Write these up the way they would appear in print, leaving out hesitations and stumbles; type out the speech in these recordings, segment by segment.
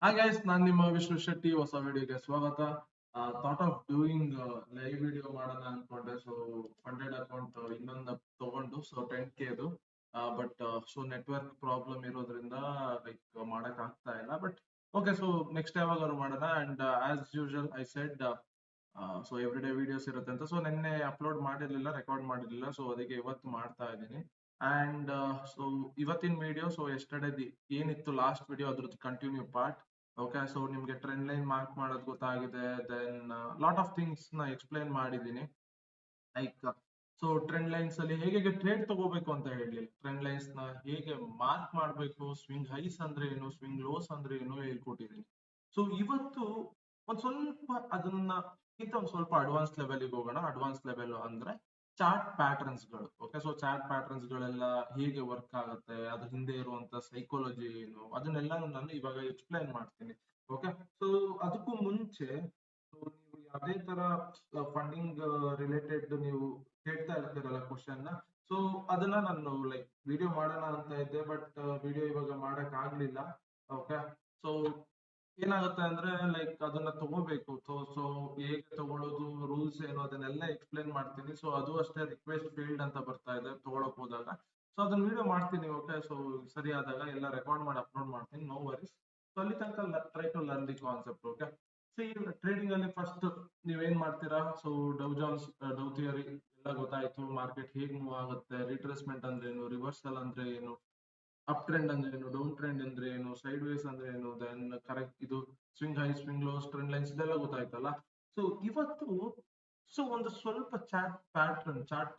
Hi guys, ನಾನು ನಿಮ್ಮ ವಿಷ್ಣು ಶೆಟ್ಟಿ ಹೊಸ ವಿಡಿಯೋಗೆ ಸ್ವಾಗತ. Thought of doing live video ಮಾಡೋಣ ಅನ್ಕೊಂಡೆ. ಸೊ ಫಂಡೆಡ್ ಅಕೌಂಟ್ ಇನ್ನೊಂದು ತಗೊಂಡು ಸೊ 10K ಅದು ಬಟ್ ಸೊ ನೆಟ್ವರ್ಕ್ ಪ್ರಾಬ್ಲಮ್ ಇರೋದ್ರಿಂದ ಲೈಕ್ ಮಾಡಕ್ ಆಗ್ತಾ ಇಲ್ಲ. ಬಟ್ ಓಕೆ, ಸೊ ನೆಕ್ಸ್ಟ್ ಯಾವಾಗಾದ್ರು ಮಾಡೋಣ. And as usual I said so every day videos ಇರುತ್ತೆ ಅಂತ. ಸೊ ನಿನ್ನೆ ಅಪ್ಲೋಡ್ ಮಾಡಿರ್ಲಿಲ್ಲ, ರೆಕಾರ್ಡ್ ಮಾಡಿರ್ಲಿಲ್ಲ. ಸೊ ಅದಕ್ಕೆ ಇವತ್ತು ಮಾಡ್ತಾ ಇದ್ದೀನಿ. ಅಂಡ್ ಸೊ ಇವತ್ತಿನ ವಿಡಿಯೋ, ಸೊ ಎಸ್ಟರ್ಡೇ ಏನಿತ್ತು ಲಾಸ್ಟ್ ವಿಡಿಯೋ ಅದ್ರದ್ದು ಕಂಟಿನ್ಯೂ ಪಾರ್ಟ್. ಓಕೆ, ಸೊ ನಿಮ್ಗೆ ಟ್ರೆಂಡ್ ಲೈನ್ ಮಾರ್ಕ್ ಮಾಡೋದು ಗೊತ್ತಾಗಿದೆ. ದೆನ್ ಲಾಟ್ ಆಫ್ ಥಿಂಗ್ಸ್ ನ ಎಕ್ಸ್ಪ್ಲೈನ್ ಮಾಡಿದ್ದೀನಿ. ಲೈಕ್ ಸೊ ಟ್ರೆಂಡ್ ಲೈನ್ಸ್ ಅಲ್ಲಿ ಹೇಗೆ ಟ್ರೇಡ್ ತಗೋಬೇಕು ಅಂತ ಹೇಳಿ, ಟ್ರೆಂಡ್ ಲೈನ್ಸ್ ನ ಹೇಗೆ ಮಾರ್ಕ್ ಮಾಡಬೇಕು, ಸ್ವಿಂಗ್ ಹೈಸ್ ಅಂದ್ರೆ ಏನು, ಸ್ವಿಂಗ್ ಲೋಸ್ ಅಂದ್ರೆ ಏನು ಹೇಳ್ಕೊಟ್ಟಿದ್ದೀನಿ. ಸೊ ಇವತ್ತು ಒಂದ್ ಸ್ವಲ್ಪ ಅದನ್ನ ಒಂದ್ ಸ್ವಲ್ಪ ಅಡ್ವಾನ್ಸ್ ಲೆವೆಲ್ಗೆ ಹೋಗೋಣ. ಅಡ್ವಾನ್ಸ್ ಲೆವೆಲ್ ಅಂದ್ರೆ ಚಾರ್ಟ್ ಪ್ಯಾಟರ್ನ್ಸ್ ಗಳು. ಓಕೆ, ಸೊ ಚಾರ್ಟ್ ಪ್ಯಾಟರ್ನ್ಸ್ ಗಳೆಲ್ಲ ಹೇಗೆ ವರ್ಕ್ ಆಗುತ್ತೆ, ಅದ್ರ ಹಿಂದೆ ಇರುವಂತ ಸೈಕಾಲಜಿ ಏನು, ಅದನ್ನೆಲ್ಲ ನಾನು ಇವಾಗ ಎಕ್ಸ್ಪ್ಲೈನ್ ಮಾಡ್ತೀನಿ. ಓಕೆ, ಸೊ ಅದಕ್ಕೂ ಮುಂಚೆ ಸೊ ನೀವು ಯಾವುದೇ ತರ ಫಂಡಿಂಗ್ ರಿಲೇಟೆಡ್ ನೀವು ಕೇಳ್ತಾ ಇರ್ತೀರಲ್ಲ ಕ್ವಶನ್ ನ, ಸೊ ಅದನ್ನ ನಾನು ಲೈಕ್ ವಿಡಿಯೋ ಮಾಡೋಣ ಅಂತ ಇದ್ದೆ, ಬಟ್ ವಿಡಿಯೋ ಇವಾಗ ಮಾಡಕ್ ಆಗ್ಲಿಲ್ಲ. ಓಕೆ, ಸೊ ಏನಾಗುತ್ತೆ ಅಂದ್ರೆ ಲೈಕ್ ಅದನ್ನ ತಗೋಬೇಕು. ಸೊ ಹೇಗೆ ತಗೊಳ್ಳೋದು, ರೂಲ್ಸ್ ಏನು, ಅದನ್ನೆಲ್ಲ ಎಕ್ಸ್ಪ್ಲೇನ್ ಮಾಡ್ತೀನಿ. ಸೊ ಅದು ಅಷ್ಟೇ ರಿಕ್ವೆಸ್ಟ್ ಫೀಲ್ಡ್ ಅಂತ ಬರ್ತಾ ಇದೆ ತಗೊಳಕ್ ಹೋದಾಗ. ಸೊ ಅದನ್ನ ವಿಡಿಯೋ ಮಾಡ್ತೀನಿ. ಓಕೆ, ಸೊ ಸರಿ ಆದಾಗ ಎಲ್ಲ ರೆಕಾರ್ಡ್ ಮಾಡಿ ಅಪ್ಲೋಡ್ ಮಾಡ್ತೀನಿ, ನೋ ವರೀಸ್. ಸೊ ಅಲ್ಲಿ ತನಕ try to learn the concept. Okay, so ಈ ಟ್ರೇಡಿಂಗ್ ಅಲ್ಲಿ ಫಸ್ಟ್ ನೀವೇನ್ ಮಾಡ್ತೀರಾ, ಸೊ ಡೌ ಥಿಯರಿ ಎಲ್ಲ ಗೊತ್ತಾಯ್ತು. ಮಾರ್ಕೆಟ್ ಹೇಗ್ ಮೂವ್ ಆಗುತ್ತೆ, ರಿಟ್ರೇಸ್ಮೆಂಟ್ ಅಂದ್ರೆ ಏನು, ರಿವರ್ಸಲ್ ಅಂದ್ರೆ ಏನು, ಅಪ್ ಟ್ರೆಂಡ್ ಅಂದ್ರೆ ಏನು, ಡೌನ್ ಟ್ರೆಂಡ್ ಅಂದ್ರೆ ಏನು, ಸೈಡ್ ವೇಸ್ ಅಂದ್ರೆ ಏನು, ದೆನ್ ಕರೆಕ್ಟ್ ಇದು swing high, swing lows, trend lines ಇದೆಲ್ಲ ಗೊತ್ತಾಯ್ತಲ್ಲ. ಸೊ ಇವತ್ತು ಸೊ ಒಂದು ಸ್ವಲ್ಪ ಚಾರ್ಟ್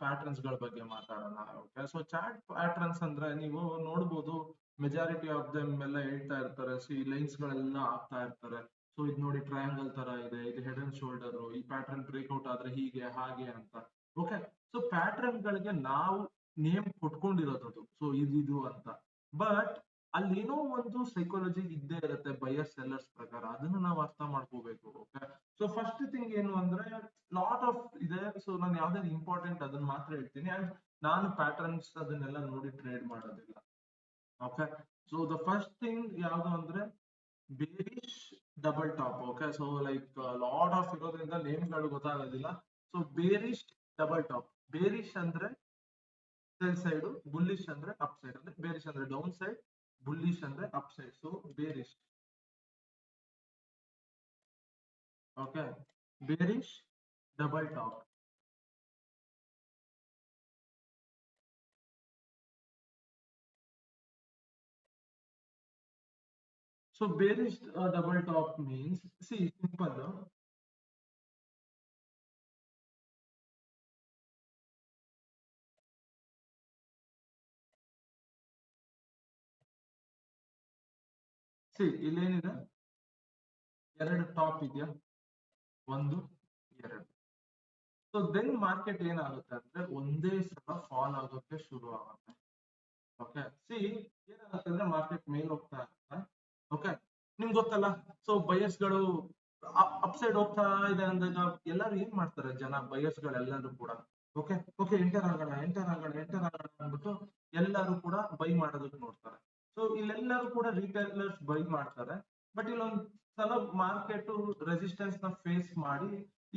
ಪ್ಯಾಟರ್ನ್ಸ್ ಗಳ ಬಗ್ಗೆ ಮಾತಾಡೋಣ. ಓಕೆ, ಸೊ ಚಾರ್ಟ್ ಪ್ಯಾಟರ್ನ್ಸ್ ಅಂದ್ರೆ ನೀವು ನೋಡ್ಬೋದು, ಮೆಜಾರಿಟಿ ಆಫ್ ದೆಮ್ ಎಲ್ಲ ಹೇಳ್ತಾ ಇರ್ತಾರೆ. ಸೊ ಈ ಲೈನ್ಸ್ ಗಳೆಲ್ಲ ಆಗ್ತಾ ಇರ್ತಾರೆ. ಸೊ ಇದು ನೋಡಿ ಟ್ರಯಾಂಗಲ್ ತರ ಇದೆ, ಇದು ಹೆಡ್ ಅಂಡ್ ಶೋಲ್ಡರ್, ಈ ಪ್ಯಾಟರ್ನ್ ಬ್ರೇಕ್ಔಟ್ ಆದ್ರೆ ಹೀಗೆ ಹಾಗೆ ಅಂತ. ಓಕೆ, ಸೊ ಪ್ಯಾಟರ್ನ್ ಗಳಿಗೆ ನಾವು ನೇಮ್ ಕೊಟ್ಕೊಂಡಿರೋದು, ಸೊ ಇದು ಅಂತ. ಬಟ್ ಅಲ್ಲೇನೋ ಒಂದು ಸೈಕಾಲಜಿ ಇದ್ದೇ ಇರುತ್ತೆ ಬಯರ್ ಸೆಲ್ಲರ್ಸ್ ಪ್ರಕಾರ, ಅದನ್ನ ನಾವು ಅರ್ಥ ಮಾಡ್ಕೋಬೇಕು. ಓಕೆ, ಸೊ ಫಸ್ಟ್ ಥಿಂಗ್ ಏನು ಅಂದ್ರೆ ಲಾಟ್ ಆಫ್ ಇದೆ. ಸೊ ನಾನು ಯಾವ್ದಾದ್ರು ಇಂಪಾರ್ಟೆಂಟ್ ಅದನ್ನ ಮಾತ್ರ ಹೇಳ್ತೀನಿ. ಅಂಡ್ ನಾನು ಪ್ಯಾಟರ್ನ್ಸ್ ಅದನ್ನೆಲ್ಲ ನೋಡಿ ಟ್ರೇಡ್ ಮಾಡೋದಿಲ್ಲ. Okay, so the first thing ಯಾವ್ದು ಅಂದ್ರೆ bearish double top. Okay, so like lot of ಇರೋದ್ರಿಂದ ನೇಮ್ಗಳು ಗೊತ್ತಾಗೋದಿಲ್ಲ. So bearish double top. Bearish ಅಂದ್ರೆ ಸೆಲ್ ಸೈಡ್, ಬುಲ್ಲಿಶ್ ಅಂದ್ರೆ ಅಪ್ ಸೈಡ್. ಅಂದ್ರೆ ಬೇರಿಶ್ ಅಂದ್ರೆ ಡೌನ್ ಸೈಡ್, ಬುಲ್ಲಿಶ್ ಅಂದ್ರೆ upside. So bearish. Okay, bearish double top. So bearish double top means, see simple. See ಇಲ್ಲೇನಿದೆ, ಎರಡು ಟಾಪ್ ಇದೆಯಾ, ಒಂದು, ಎರಡು. ಸೊ ದೆನ್ ಮಾರ್ಕೆಟ್ ಏನಾಗುತ್ತೆ ಅಂದ್ರೆ ಒಂದೇ ಸಲ ಫಾಲ್ ಆಗೋಕೆ ಶುರು ಆಗುತ್ತೆ. ಓಕೆ, ಸಿ ಏನಾಗುತ್ತೆ ಅಂದ್ರೆ ಮಾರ್ಕೆಟ್ ಮೇಲ್ ಹೋಗ್ತಾ ಇರುತ್ತೆ. ಓಕೆ, ನಿಮ್ಗೆ ಗೊತ್ತಲ್ಲ. ಸೊ ಬಯರ್ಸ್ ಗಳು ಅಪ್ ಸೈಡ್ ಹೋಗ್ತಾ ಇದೆ ಅಂದಾಗ ಎಲ್ಲರೂ ಏನ್ ಮಾಡ್ತಾರೆ, ಜನ ಬಯರ್ಸ್ ಗಳೆಲ್ಲರೂ ಕೂಡ ಓಕೆ ಓಕೆ ಎಂಟರ್ ಆಗೋಣ ಎಂಟರ್ ಆಗೋಣ ಎಂಟರ್ ಆಗೋಣ ಅಂದ್ಬಿಟ್ಟು ಎಲ್ಲರೂ ಕೂಡ ಬೈ ಮಾಡೋದಕ್ಕೆ ನೋಡ್ತಾರೆ. ಸೊ ಇಲ್ಲೆಲ್ಲರೂ ಕೂಡ ರಿಟೈಲರ್ಸ್ ಬೈ ಮಾಡ್ತಾರೆ. ಬಟ್ ಇಲ್ಲೊಂದ್ ಸಲ ಮಾರ್ಕೆಟ್ ರೆಸಿಸ್ಟೆನ್ಸ್ ನ ಫೇಸ್ ಮಾಡಿ,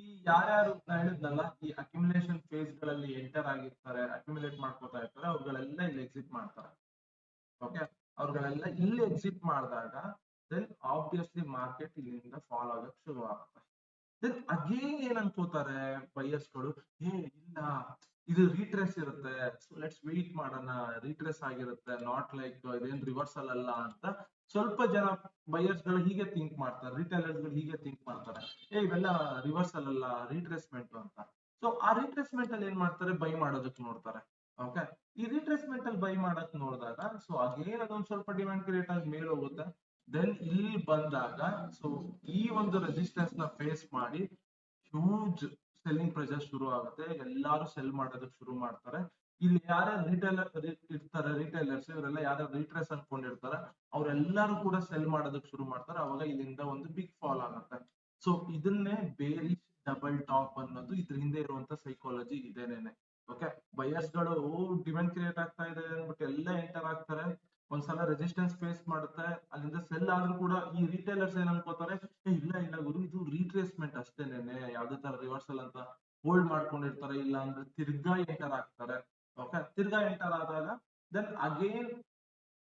ಈ ಯಾರ್ಯಾರು ನಾ ಹೇಳಿದ್ನಲ್ಲ, ಈ ಅಕ್ಯುಮುಲೇಷನ್ ಫೇಸ್ ಗಳಲ್ಲಿ ಎಂಟರ್ ಆಗಿರ್ತಾರೆ, ಅಕ್ಯುಮುಲೇಟ್ ಮಾಡ್ಕೋತಾ ಇರ್ತಾರೆ, ಅವ್ರುಗಳೆಲ್ಲ ಇಲ್ಲಿ ಎಕ್ಸಿಟ್ ಮಾಡ್ತಾರೆ. ಓಕೆ, ಅವ್ರುಗಳೆಲ್ಲ ಇಲ್ಲಿ ಎಕ್ಸಿಟ್ ಮಾಡಿದಾಗ ದೆನ್ ಆಬ್ವಿಯಸ್ಲಿ ಮಾರ್ಕೆಟ್ ಇಲ್ಲಿಂದ ಫಾಲ್ ಆಗಕ್ ಶುರು ಆಗುತ್ತೆ. ದೆನ್ ಅಗೇನ್ ಏನ್ ಅನ್ಕೋತಾರೆ ಬೈಯರ್ಸ್ ಗಳು, ಏ ಇಲ್ಲ ಇದು ರೀಟ್ರೇಸ್ ಇರುತ್ತೆ, ಲೆಟ್ಸ್ ವೇಟ್ ಮಾಡೋಣ, ರೀಟ್ರೇಸ್ ಆಗಿರುತ್ತೆ, ನಾಟ್ ಲೈಕ್ ಇದೇನ್ ರಿವರ್ಸಲ್ ಅಲ್ಲ ಅಂತ ಸ್ವಲ್ಪ ಜನ ಬೈಯರ್ಸ್ ಗಳು ಹೀಗೆ ಥಿಂಕ್ ಮಾಡ್ತಾರೆ, ರಿಟೈಲರ್ಸ್ ಗಳು ಹೀಗೆ ಥಿಂಕ್ ಮಾಡ್ತಾರೆ, ಇವೆಲ್ಲ ರಿವರ್ಸಲ್ ಅಲ್ಲ ರೀಟ್ರೇಸ್ಮೆಂಟ್ ಅಂತ. ಸೊ ಆ ರೀಟ್ರೇಸ್ಮೆಂಟ್ ಅಲ್ಲಿ ಏನ್ ಮಾಡ್ತಾರೆ, ಬೈ ಮಾಡೋದಕ್ಕೆ ನೋಡ್ತಾರೆ. ಓಕೆ, ಈ ರೀಟ್ರೇಸ್ಮೆಂಟ್ ಅಲ್ಲಿ ಬೈ ಮಾಡಕ್ ನೋಡಿದಾಗ ಸೊ ಅಗೇನ್ ಅದೊಂದ್ ಸ್ವಲ್ಪ ಡಿಮ್ಯಾಂಡ್ ಕ್ರಿಯೇಟ್ ಆಗಿ ಮೇಲೆ ಹೋಗುತ್ತೆ. ದೆನ್ ಇಲ್ಲಿ ಬಂದಾಗ ಸೊ ಈ ಒಂದು ರೆಸಿಸ್ಟೆನ್ಸ್ ನ ಫೇಸ್ ಮಾಡಿ ಹ್ಯೂಜ್ ಸೆಲ್ಲಿಂಗ್ ಪ್ರೆಷರ್ ಶುರು ಆಗುತ್ತೆ. ಎಲ್ಲಾರು ಸೆಲ್ ಮಾಡೋದಕ್ಕೆ ಶುರು ಮಾಡ್ತಾರೆ. ಇಲ್ಲಿ ಯಾರ್ಯಾರು ರಿಟೈಲರ್ಸ್ ಇವರೆಲ್ಲ ಯಾರ್ಯಾರು ರೀಟ್ರೇಸ್ ಅನ್ಕೊಂಡಿರ್ತಾರೆ, ಅವರೆಲ್ಲರೂ ಕೂಡ ಸೆಲ್ ಮಾಡೋದಕ್ಕೆ ಶುರು ಮಾಡ್ತಾರೆ. ಅವಾಗ ಇಲ್ಲಿಂದ ಒಂದು ಬಿಗ್ ಫಾಲ್ ಆಗುತ್ತೆ. ಸೊ ಇದನ್ನೇ ಬೇರಿಶ್ ಡಬಲ್ ಟಾಪ್ ಅನ್ನೋದು, ಇದ್ರ ಹಿಂದೆ ಇರುವಂತ ಸೈಕಾಲಜಿ ಇದೇನೇನೆ. ಓಕೆ, ಬಯರ್ಸ್ ಗಳು ಡಿಮ್ಯಾಂಡ್ ಕ್ರಿಯೇಟ್ ಆಗ್ತಾ ಇದೆ ಅಂದ್ಬಿಟ್ಟು ಎಲ್ಲ ಎಂಟರ್ ಆಗ್ತಾರೆ. ಒಂದ್ಸಲ ರೆಸಿಸ್ಟೆನ್ಸ್ ಫೇಸ್ ಮಾಡುತ್ತೆ, ಅಲ್ಲಿಂದ ಸೆಲ್ ಆದ್ರೂ ಕೂಡ ಈ ರಿಟೇಲರ್ಸ್ ಏನ್ ಅನ್ಕೋತಾರೆ, ಇಲ್ಲ ಇಲ್ಲ ಗುರು ಇದು ರೀಟ್ರೇಸ್ಮೆಂಟ್ ಅಷ್ಟೇನೆ, ಯಾವ್ದೇ ತರ ರಿವರ್ಸಲ್ ಅಂತ ಹೋಲ್ಡ್ ಮಾಡ್ಕೊಂಡಿರ್ತಾರೆ, ಇಲ್ಲ ಅಂದ್ರೆ ತಿರ್ಗಾ ಎಂಟರ್ ಆಗ್ತಾರೆ. ಓಕೆ, ತಿರ್ಗಾ ಎಂಟರ್ ಆದಾಗ ದೆನ್ ಅಗೇನ್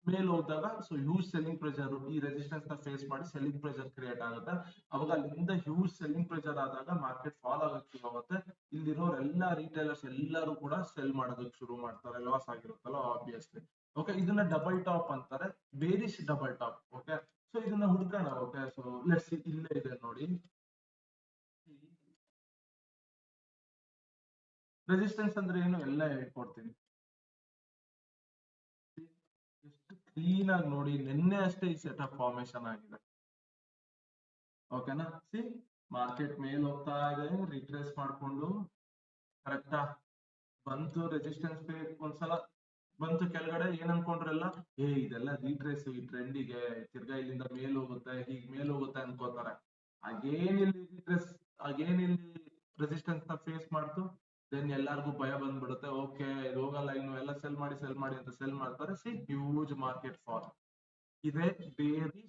ಮೇಲ್ ಹೋದಾಗ ಸೊ ಹ್ಯೂಜ್ ಸೆಲ್ಲಿಂಗ್ ಪ್ರೆಷರ್, ಈ ರೆಸಿಸ್ಟೆನ್ಸ್ ನ ಫೇಸ್ ಮಾಡಿ ಸೆಲ್ಲಿಂಗ್ ಪ್ರೆಷರ್ ಕ್ರಿಯೇಟ್ ಆಗುತ್ತೆ. ಅವಾಗ ಅಲ್ಲಿಂದ ಹ್ಯೂಜ್ ಸೆಲ್ಲಿಂಗ್ ಪ್ರೆಷರ್ ಆದಾಗ ಮಾರ್ಕೆಟ್ ಫಾಲ್ ಆಗಕ್ಕೆ ಶುರು ಆಗುತ್ತೆ. ಇಲ್ಲಿರೋರೆಲ್ಲ ರಿಟೇಲರ್ಸ್ ಎಲ್ಲರೂ ಕೂಡ ಸೆಲ್ ಮಾಡೋದಕ್ಕೆ ಶುರು ಮಾಡ್ತಾರೆ, ಲಾಸ್ ಆಗಿರುತ್ತಲ್ಲ ಆಬ್ವಿಯಸ್ಲಿ. ಓಕೆ, ಇದನ್ನ ಡಬಲ್ ಟಾಪ್ ಅಂತಾರೆ, bearish double top. Okay, so ಇದನ್ನ ಹುಡ್ಕೋಣ. ಓಕೆ, ಸೊ ಲೆಟ್ಸ್ ಇಲ್ಲೇ ಇದೆ ನೋಡಿ, ರೆಸಿಸ್ಟೆನ್ಸ್ ಅಂದ್ರೆ ಏನು ಎಲ್ಲ ಹೇಳ್ಕೊಡ್ತೀನಿ. ಎಷ್ಟು ಕ್ಲೀನ್ ಆಗಿ ನೋಡಿ, ನಿನ್ನೆ ಅಷ್ಟೇ ಈ ಸೆಟಪ್ ಫಾರ್ಮೇಶನ್ ಆಗಿದೆ. ಓಕೆನಾ, ಸಿ ಮಾರ್ಕೆಟ್ ಮೇಲ್ ಹೋಗ್ತಾ ಇದೆ, ರಿಟ್ರೇಸ್ ಮಾಡ್ಕೊಂಡು ಕರೆಕ್ಟಾ ಬಂತು, ರೆಸಿಸ್ಟೆನ್ಸ್ ಒಂದ್ಸಲ ಬಂತು ಕೆಳಗಡೆ, ಏನ್ ಅನ್ಕೊಂಡ್ರೆಲ್ಲ ಇದೆಲ್ಲ ರೀಟ್ರೇಸ್ ಈ ಟ್ರೆಂಡಿಗೆ, ತಿರ್ಗಾ ಇಲ್ಲಿಂದ ಮೇಲ್ ಹೋಗುತ್ತೆ, ಹೀಗ್ ಮೇಲ್ ಹೋಗುತ್ತೆ ಅನ್ಕೋತಾರೆ. ಅಗೇನ್ ಇಲ್ಲಿ ರೀಟ್ರೇಸ್, ಅಗೇನ್ ಇಲ್ಲಿ ರೆಸಿಸ್ಟೆನ್ಸ್ ನ ಫೇಸ್ ಮಾಡ್ತು, ದೆನ್ ಎಲ್ಲಾರ್ಗು ಭಯ ಬಂದ್ಬಿಡುತ್ತೆ, ಓಕೆ ಇದು ಹೋಗಲ್ಲ ಇನ್ನು, ಎಲ್ಲ ಸೆಲ್ ಮಾಡಿ ಅಂತ ಸೆಲ್ ಮಾಡ್ತಾರೆ. See huge market fall. ಇದೆ ಬೇರಿಶ್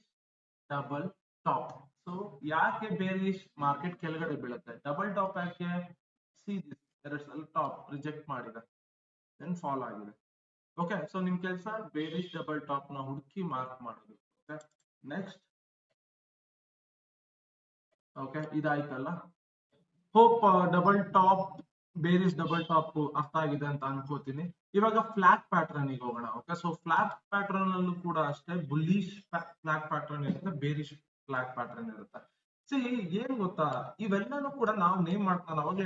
ಡಬಲ್ ಟಾಪ್. ಸೊ ಯಾಕೆ ಬೇರಿಶ್ ಮಾರ್ಕೆಟ್ ಕೆಳಗಡೆ ಬೀಳುತ್ತೆ, ಡಬಲ್ ಟಾಪ್ ಯಾಕೆ, ಸಿ ದಿಸ್ ಎರಡು ಸಲ ಟಾಪ್ ರಿಜೆಕ್ಟ್ ಮಾಡಿದೆ, ದೆನ್ ಫಾಲ್ ಆಗಿದೆ. ಓಕೆ, ಸೊ ನಿಮ್ ಕೆಲಸ ಬೇರಿಶ್ ಡಬಲ್ ಟಾಪ್ ನ ಹುಡುಕಿ ಮಾರ್ಕ್ ಮಾಡೋದು. Okay, next. ಓಕೆ, ಇದಾಯ್ತಲ್ಲ. Hope double top, bearish double top ಅರ್ಥ ಆಗಿದೆ ಅಂತ ಅನ್ಕೋತೀನಿ. ಇವಾಗ ಫ್ಲಾಟ್ ಪ್ಯಾಟರ್ನ್ ಗೆ ಹೋಗೋಣ. ಓಕೆ, ಸೊ ಫ್ಲಾಟ್ ಪ್ಯಾಟರ್ನ್ ಅಲ್ಲೂ ಕೂಡ ಅಷ್ಟೇ ಬುಲ್ಲಿಶ್ ಫ್ಲಾಟ್ ಪ್ಯಾಟರ್ನ್ ಇರುತ್ತೆ, ಬೇರಿಶ್ ಫ್ಲಾಟ್ ಪ್ಯಾಟರ್ನ್ ಇರುತ್ತೆ. ಸಿ ಏನ್ ಗೊತ್ತಾ, ಇವೆಲ್ಲನೂ ಕೂಡ ನಾವು ನೇಮ್ ಮಾಡ್ಕೊಂಡು ಅವಾಗ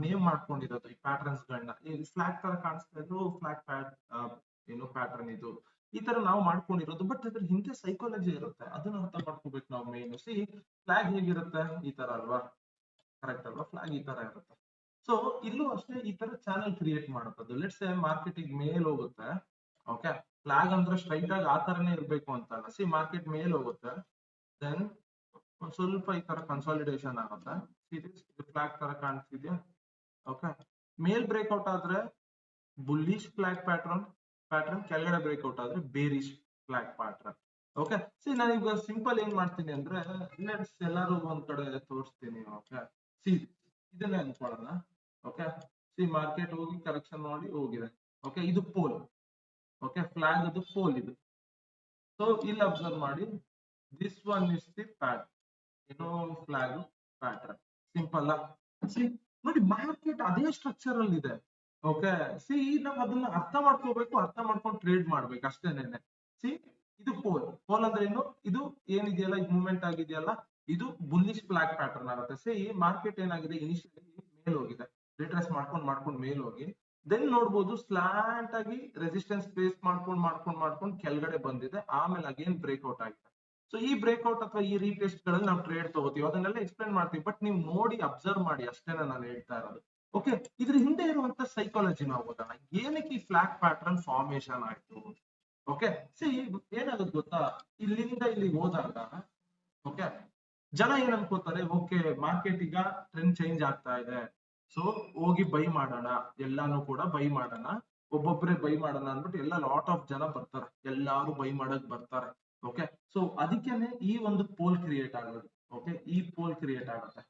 ನೇಮ್ ಮಾಡ್ಕೊಂಡಿರೋದು ಈ ಪ್ಯಾಟರ್ನ್ಸ್ ಗಳನ್ನ. ಫ್ಲಾಟ್ ತರ ಕಾಣಿಸ್ತಾ ಇದ್ರು, ಫ್ಲಾಟ್ ಏನು ಪ್ಯಾಟರ್ನ್ ಇದು, ಈ ತರ ನಾವು ಮಾಡ್ಕೊಂಡಿರೋದು. ಬಟ್ ಅದ್ರ ಹಿಂದೆ ಸೈಕಾಲಜಿ ಇರುತ್ತೆ, ಅದನ್ನ ಅರ್ಥ ಮಾಡ್ಕೋಬೇಕು ನಾವು ಮೇನ್. ಸಿ ಫ್ಲಾಗ್ ಹೇಗಿರುತ್ತೆ, ಈ ತರ ಅಲ್ವಾ, ಕರೆಕ್ಟ್ ಅಲ್ವಾ, ಫ್ಲಾಗ್ ಈ ತರ ಇರುತ್ತೆ. ಸೊ ಇಲ್ಲೂ ಅಷ್ಟೇ ಈ ತರ ಚಾನಲ್ ಕ್ರಿಯೇಟ್ ಮಾಡುತ್ತದೆ. ಲೆಟ್ಸ್ ಮಾರ್ಕೆಟಿಂಗ್ ಮೇಲ್ ಹೋಗುತ್ತೆ. ಓಕೆ, ಫ್ಲಾಗ್ ಅಂದ್ರೆ ಸ್ಟ್ರೈಟ್ ಆಗಿ ಆ ತರನೇ ಇರ್ಬೇಕು ಅಂತಲ್ಲ. ಸಿ ಮಾರ್ಕೆಟ್ ಮೇಲ್ ಹೋಗುತ್ತೆ, ದೆನ್ ಒಂದ್ ಸ್ವಲ್ಪ ಈ ತರ ಕನ್ಸಾಲಿಡೇಷನ್ ಆಗುತ್ತೆ, ಫ್ಲಾಗ್ ತರ ಕಾಣಿಸ್ತಿದ್ಯಾ. ಓಕೆ, ಮೇಲ್ ಬ್ರೇಕ್ಔಟ್ ಆದ್ರೆ ಬುಲ್ಲಿಶ್ ಫ್ಲಾಗ್ ಪ್ಯಾಟರ್ನ್ ಕೆಳಗಡೆ ಬ್ರೇಕ್ಔಟ್ ಆದ್ರೆ bearish flag pattern. Okay, C ನಾನೀಗ ಸಿಂಪಲ್ ಏನ್ ಮಾಡ್ತೀನಿ ಅಂದ್ರೆ, ಲೆಟ್ಸ್ ಎಲ್ಲಾರು ಒಂದ್ ಕಡೆ ತೋರಿಸ್ತೀನಿ. ಓಕೆ, ಸಿ ಇದನ್ನೇ ಅನ್ಕೊಳ್ಳೋಣ. ಓಕೆ, ಸಿ ಮಾರ್ಕೆಟ್ ಹೋಗಿ ಕರೆಕ್ಷನ್ ಮಾಡಿ ಹೋಗಿದೆ. ಓಕೆ, ಇದು ಪೋಲ್. ಓಕೆ, ಫ್ಲಾಗ್ ಅದು ಪೋಲ್ ಇದು. ಸೊ ಇಲ್ಲಿ ಅಬ್ಸರ್ವ್ ಮಾಡಿ, this one is the pattern, ಏನೋ ಫ್ಲಾಗ್ ಪ್ಯಾಟರ್ನ್. ಸಿಂಪಲ್. ಸಿ ನೋಡಿ, ಮಾರ್ಕೆಟ್ ಅದೇ ಸ್ಟ್ರಕ್ಚರ್ ಅಲ್ಲಿ ಇದೆ. ಓಕೆ, ಸಿ ನಾವ್ ಅದನ್ನ ಅರ್ಥ ಮಾಡ್ಕೋಬೇಕು, ಅರ್ಥ ಮಾಡ್ಕೊಂಡು ಟ್ರೇಡ್ ಮಾಡ್ಬೇಕು ಅಷ್ಟೇನೆ. ಸಿ ಇದು ಪೋಲ್ ಅಂದ್ರೆ ಏನು, ಇದು ಏನಿದೆಯಲ್ಲ, ಇದು ಮೂವ್ಮೆಂಟ್ ಆಗಿದೆಯಲ್ಲ, ಇದು ಬುಲ್ಲಿಶ್ ಫ್ಲಾಗ್ ಪ್ಯಾಟರ್ನ್ ಆಗುತ್ತೆ. ಸಿ ಮಾರ್ಕೆಟ್ ಏನಾಗಿದೆ, ಇನಿಷಿಯಲಿ ಮೇಲ್ ಹೋಗಿದೆ, ರಿಟ್ರೇಸ್ ಮಾಡ್ಕೊಂಡು ಮೇಲ್ ಹೋಗಿ, ದೆನ್ ನೋಡ್ಬೋದು ಸ್ಲಾಂಟ್ ಆಗಿ ರೆಸಿಸ್ಟೆನ್ಸ್ ಫೇಸ್ ಮಾಡ್ಕೊಂಡು ಕೆಳಗಡೆ ಬಂದಿದೆ, ಆಮೇಲೆ ಅಗೇನ್ ಬ್ರೇಕ್ಔಟ್ ಆಗಿದೆ. ಸೊ ಈ ಬ್ರೇಕ್ಔಟ್ ಅಥವಾ ಈ ರೀಟೆಸ್ಟ್ ಗಳಲ್ಲಿ ನಾವು ಟ್ರೇಡ್ ತಗೋತೀವಿ, ಅದನ್ನೆಲ್ಲ ಎಕ್ಸ್ಪ್ಲೇನ್ ಮಾಡ್ತೀವಿ. ಬಟ್ ನೀವು ನೋಡಿ ಅಬ್ಸರ್ವ್ ಮಾಡಿ ಅಷ್ಟೇನ ನಾನು ಹೇಳ್ತಾ ಇರೋದು. ಓಕೆ, ಇದ್ರ ಹಿಂದೆ ಇರುವಂತ ಸೈಕಾಲಜಿ ನಾವು ಓದೋಣ, ಏನಕ್ಕೆ ಈ ಫ್ಲಾಗ್ ಪ್ಯಾಟರ್ನ್ ಫಾರ್ಮೇಶನ್ ಆಯ್ತು. ಓಕೆ, ಸಿ ಏನಾಗುತ್ತೆ ಗೊತ್ತಾ, ಇಲ್ಲಿಂದ ಇಲ್ಲಿ ಹೋದಾಗ ಓಕೆ ಜನ ಏನ್ ಅನ್ಕೋತಾರೆ, ಓಕೆ ಮಾರ್ಕೆಟ್ ಈಗ ಟ್ರೆಂಡ್ ಚೇಂಜ್ ಆಗ್ತಾ ಇದೆ, ಸೊ ಹೋಗಿ ಬೈ ಮಾಡೋಣ, ಎಲ್ಲಾನು ಕೂಡ ಬೈ ಮಾಡೋಣ, ಒಬ್ಬೊಬ್ಬರೇ ಬೈ ಮಾಡೋಣ ಅಂದ್ಬಿಟ್ಟು ಎಲ್ಲ ಲಾಟ್ ಆಫ್ ಜನ ಬರ್ತಾರೆ, ಎಲ್ಲಾರು ಬೈ ಮಾಡಕ್ ಬರ್ತಾರೆ. ಓಕೆ, ಸೊ ಅದಕ್ಕೇನೆ ಈ ಒಂದು ಪೋಲ್ ಕ್ರಿಯೇಟ್ ಆಗೋದು. ಓಕೆ, ಈ ಪೋಲ್ ಕ್ರಿಯೇಟ್ ಆಗುತ್ತೆ.